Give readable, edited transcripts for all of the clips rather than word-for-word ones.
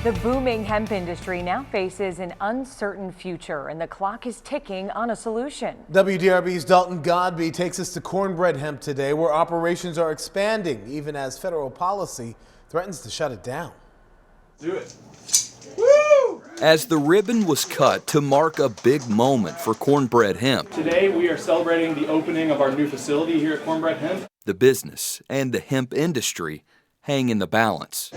The booming hemp industry now faces an uncertain future, and the clock is ticking on a solution. WDRB's Dalton Godby takes us to cornbread hemp today, where operations are expanding, even as federal policy threatens to shut it down. Do it. Woo! As the ribbon was cut to mark a big moment for cornbread hemp. Today we are celebrating the opening of our new facility here at Cornbread Hemp. The business and the hemp industry hang in the balance.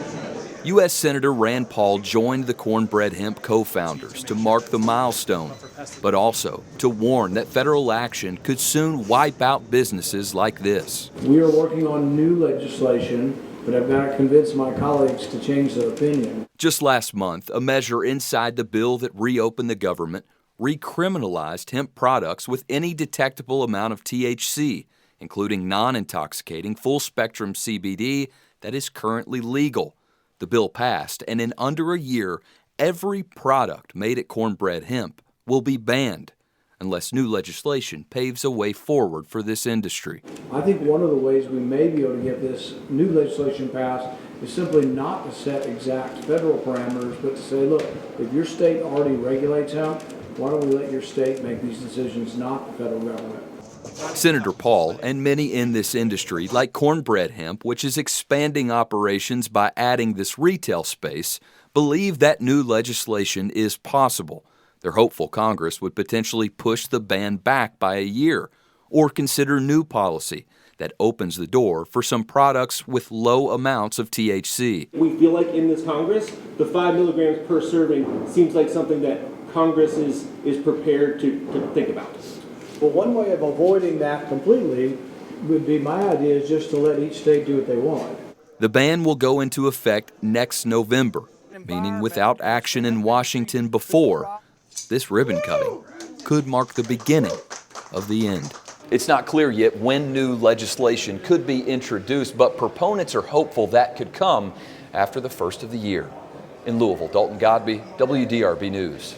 U.S. Senator Rand Paul joined the cornbread hemp co-founders to mark the milestone, but also to warn that federal action could soon wipe out businesses like this. We are working on new legislation, but I've got to convince my colleagues to change their opinion. Just last month, a measure inside the bill that reopened the government recriminalized hemp products with any detectable amount of THC, including non-intoxicating full-spectrum CBD that is currently legal. The bill passed, and in under a year, every product made at Cornbread Hemp will be banned unless new legislation paves a way forward for this industry. I think one of the ways we may be able to get this new legislation passed is simply not to set exact federal parameters, but to say, look, if your state already regulates hemp, why don't we let your state make these decisions, not the federal government? Senator Paul and many in this industry, like Cornbread Hemp, which is expanding operations by adding this retail space, believe that new legislation is possible. They're hopeful Congress would potentially push the ban back by a year or consider new policy that opens the door for some products with low amounts of THC. We feel like in this Congress, the 5 milligrams per serving seems like something that Congress is prepared to think about. Well, one way of avoiding that completely would be, my idea is just to let each state do what they want. The ban will go into effect next November, meaning without action in Washington before, this ribbon cutting could mark the beginning of the end. It's not clear yet when new legislation could be introduced, but proponents are hopeful that could come after the first of the year. In Louisville, Dalton Godby, WDRB News.